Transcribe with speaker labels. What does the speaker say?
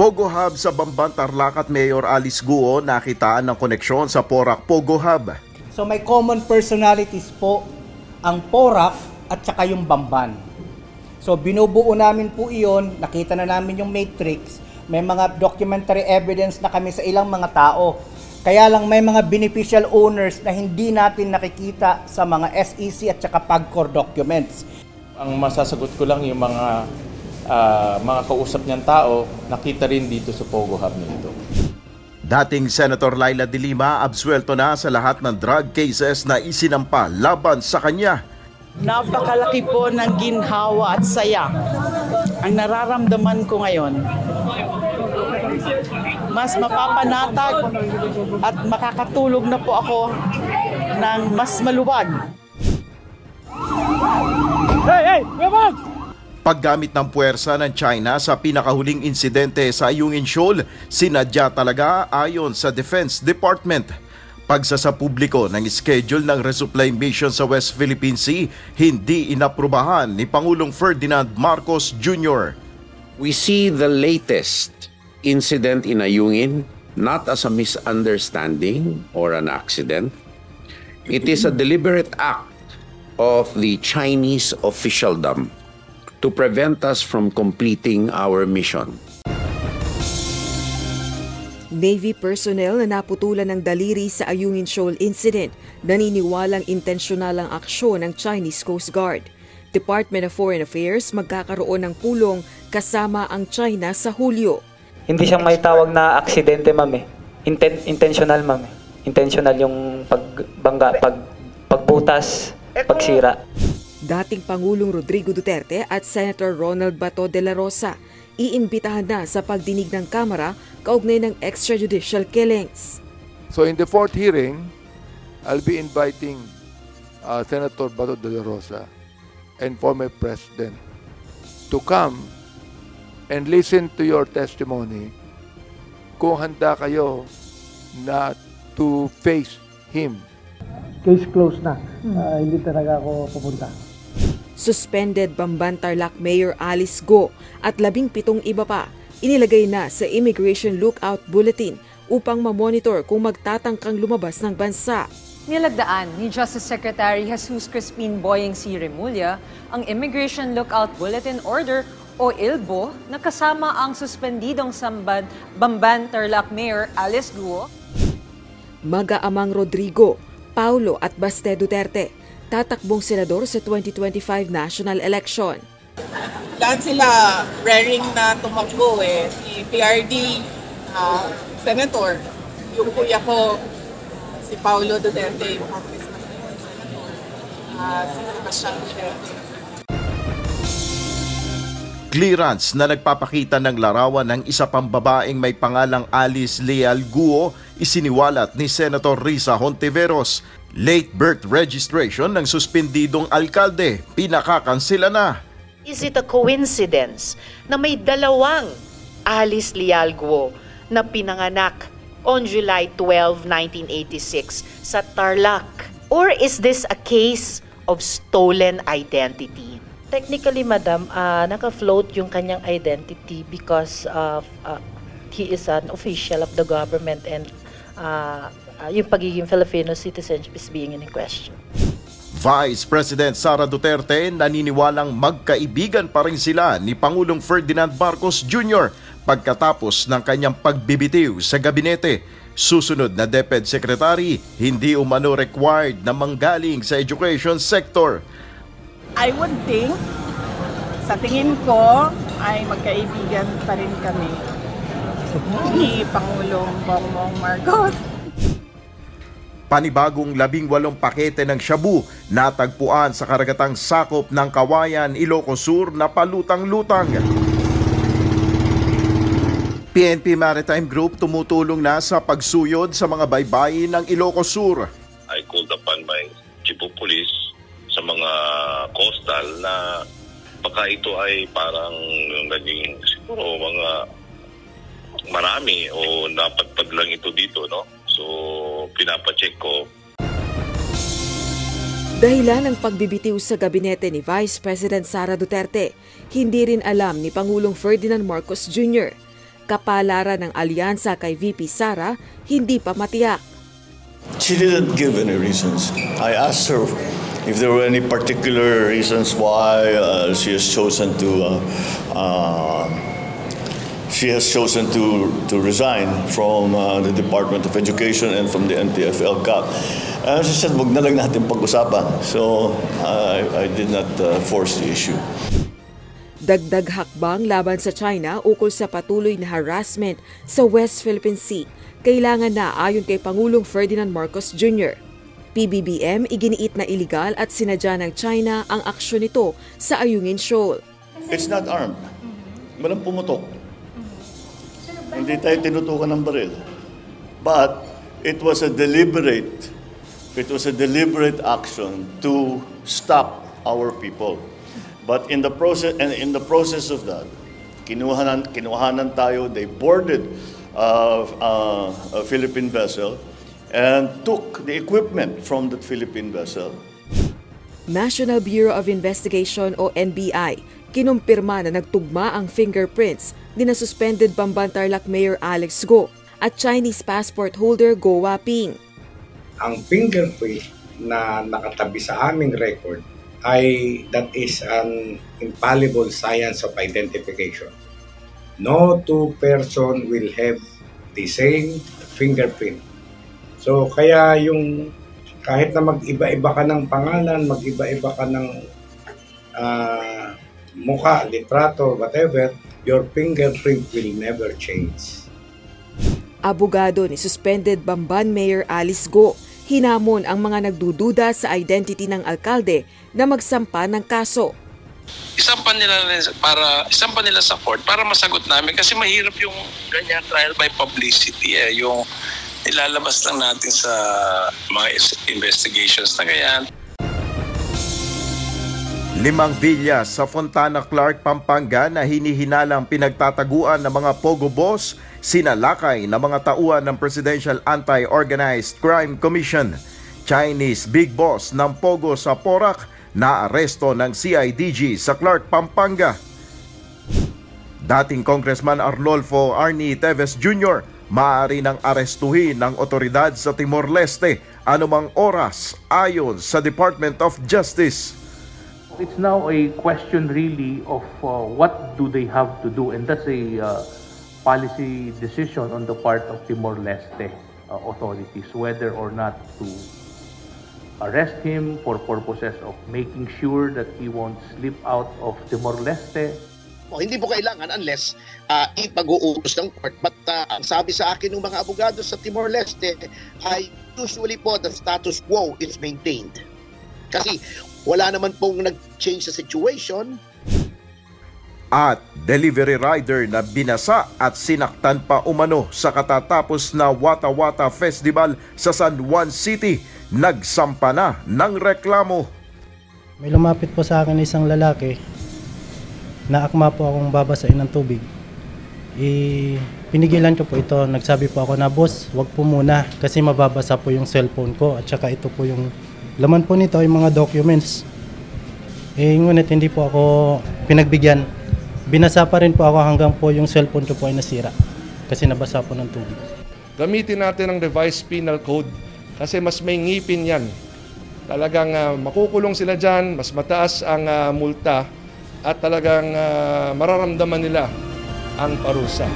Speaker 1: Pogo Hub sa Bamban, Tarlac at Mayor Alice Guo nakitaan ng koneksyon sa Porac Pogo Hub.
Speaker 2: So may common personalities po ang Porac at saka yung Bamban. So binubuo namin po iyon, nakita na namin yung matrix, may mga documentary evidence na kami sa ilang mga tao. Kaya lang may mga beneficial owners na hindi natin nakikita sa mga SEC at saka PAGCOR documents.
Speaker 3: Ang masasagot ko lang yung mga kausap niyang tao, nakita rin dito sa Pogo Hub nito.
Speaker 1: Dating Senator Laila De Lima absuelto na sa lahat ng drug cases na isinampa laban sa kanya.
Speaker 4: Napakalaki po ng ginhawa at saya ang nararamdaman ko ngayon. Mas mapapanatag at makakatulog na po ako ng mas maluwag.
Speaker 1: Paggamit ng puwersa ng China sa pinakahuling insidente sa Ayungin Shoal, sinadya talaga ayon sa Defense Department. Pagsasapubliko ng schedule ng resupply mission sa West Philippine Sea, hindi inaprubahan ni Pangulong Ferdinand Marcos Jr.
Speaker 5: We see the latest incident in Ayungin not as a misunderstanding or an accident. It is a deliberate act of the Chinese officialdom to prevent us from completing our mission.
Speaker 6: Navy personnel na naputulan ng daliri sa Ayungin Shoal incident, naniniwalang intensyonal ang aksyon ng Chinese Coast Guard. Department of Foreign Affairs magkakaroon ng pulong kasama ang China sa Hulyo.
Speaker 7: Hindi siyang may tawag na aksidente, ma'am. Intentional, ma'am. Intentional yung pagbangga, pagbutas, pagsira.
Speaker 6: Dating Pangulong Rodrigo Duterte at Senator Ronald Bato de la Rosa iimbitahan na sa pagdinig ng Kamara kaugnay ng extrajudicial killings.
Speaker 8: So in the fourth hearing, I'll be inviting Senator Bato de la Rosa and former President to come and listen to your testimony kung handa kayo na to face him.
Speaker 2: Case closed na. Hindi talaga ako pupunta.
Speaker 6: Suspended Bamban Tarlac Mayor Alice Guo at 17 iba pa inilagay na sa Immigration Lookout Bulletin upang mamonitor kung magtatangkang lumabas ng bansa.
Speaker 9: Nilagdaan ni Justice Secretary Jesus Crispin Boyeng C. Remulla ang Immigration Lookout Bulletin Order o ILBO na kasama ang suspendidong Bamban Tarlac Mayor Alice Guo,
Speaker 6: mag-aamang Rodrigo, Paulo at Baste Duterte, tatakbong senador sa 2025 national election.
Speaker 4: Lahat sila raring na tumakbo Si PRD, Senator, yung kuya ko, si Paulo Duterte, yung congressman ngayon, Senator, si Sebastian Duterte.
Speaker 1: Clearance na nagpapakita ng larawan ng isa pang babaeng may pangalang Alice Leal Guo isiniwalat ni Senator Risa Hontiveros. Late birth registration ng suspendidong alkalde, pinakakansela na.
Speaker 10: Is it a coincidence na may dalawang Alice Leal Guo na pinanganak on July 12, 1986 sa Tarlac? Or is this a case of stolen identity?
Speaker 11: Technically, Madam, naka-float yung kanyang identity because he is an official of the government and yung pagiging Filipino citizenship is being in question.
Speaker 1: Vice President Sara Duterte naniniwalang magkaibigan pa rin sila ni Pangulong Ferdinand Marcos Jr. pagkatapos ng kanyang pagbibitiw sa gabinete. Susunod na DepEd Secretary, hindi umano required na manggaling sa education sector.
Speaker 4: I would think, sa tingin ko, ay magkaibigan pa rin kami ni Pangulong Bongbong Marcos.
Speaker 1: Panibagong 18 pakete ng shabu natagpuan sa karagatang sakop ng Kawayan, Ilocos Sur na palutang-lutang. PNP Maritime Group tumutulong na sa pagsuyod sa mga baybayin ng Ilocos Sur.
Speaker 12: I called upon my chief of police sa mga coastal na baka ito ay parang naging siguro mga marami o napadpad lang ito dito, no? So, pinapacheck ko.
Speaker 6: Dahilan ng pagbibitiw sa gabinete ni Vice President Sara Duterte, hindi rin alam ni Pangulong Ferdinand Marcos Jr. Kapalaran ng alyansa kay VP Sara, hindi pa matiyak.
Speaker 13: She didn't give any reasons. I asked her if there were any particular reasons why she has chosen to resign from the Department of Education and from the NTF-ELCAC. She said, wag na lang natin pag-usapan. So I did not force the issue.
Speaker 6: Dagdag hakbang laban sa China ukol sa patuloy na harassment sa West Philippine Sea. Kailangan na ayon kay Pangulong Ferdinand Marcos Jr. PBBM iginiit na iligal at sinadya ng China ang aksyon nito sa Ayungin Shoal.
Speaker 13: It's not armed. Walang pumutok. Hindi tayo tinutukan ng baril. But it was a deliberate action to stop our people. But in the process of that, kinuhanan tayo. They boarded a Philippine vessel and took the equipment from the Philippine vessel.
Speaker 6: National Bureau of Investigation o NBI kinumpirma na nagtugma ang fingerprints ni na suspended Bamban Tarlac Mayor Alex Go at Chinese passport holder Go Waping.
Speaker 14: Ang fingerprint na nakatabi sa aming record ay that is an infallible science of identification. No two person will have the same fingerprint. So kaya yung kahit na mag-iba-iba ka ng pangalan, mag-iba-iba ka ng mukha, litrato, whatever, your fingerprint will never change.
Speaker 6: Abogado ni suspended Bamban Mayor Alice Go, hinamon ang mga nagdududa sa identity ng alkalde na magsampa ng kaso.
Speaker 15: Isampa nila sa court para masagot namin kasi mahirap yung ganyan trial by publicity. Yung ilalabas lang natin sa mga investigations na ganyan.
Speaker 1: 5 villa sa Fontana Clark, Pampanga na hinihinalang pinagtataguan ng mga Pogo Boss, sinalakay ng mga tauhan ng Presidential Anti-Organized Crime Commission. Chinese Big Boss ng Pogo sa Porac na aresto ng CIDG sa Clark, Pampanga. Dating Congressman Arnolfo Arnie Teves Jr. maaari nang arestuhin ng otoridad sa Timor-Leste anumang oras ayon sa Department of Justice.
Speaker 3: It's now a question really of what do they have to do, and that's a policy decision on the part of Timor-Leste authorities whether or not to arrest him for purposes of making sure that he won't slip out of Timor-Leste.
Speaker 16: Hindi po kailangan unless ipag-uutos ng court. But ang sabi sa akin ng mga abogado sa Timor-Leste ay usually po the status quo is maintained. Kasi wala naman pong nag-change sa situation.
Speaker 1: At delivery rider na binasa at sinaktan pa umano sa katatapos na Wata Wata Festival sa San Juan City, nagsampa na ng reklamo.
Speaker 17: May lumapit po sa akin isang lalaki na akma po akong babasain ng tubig. Pinigilan ko po ito. Nagsabi po ako na, boss, wag po muna kasi mababasa po yung cellphone ko at saka ito po yung laman po nito ay mga documents. Ngunit hindi po ako pinagbigyan. Binasa pa rin po ako hanggang po yung cellphone ko po ay nasira kasi nabasa po ng tubig.
Speaker 8: Gamitin natin ang revised penal code kasi mas may ngipin yan. Talagang makukulong sila dyan, mas mataas ang multa at talagang mararamdaman nila ang parusa.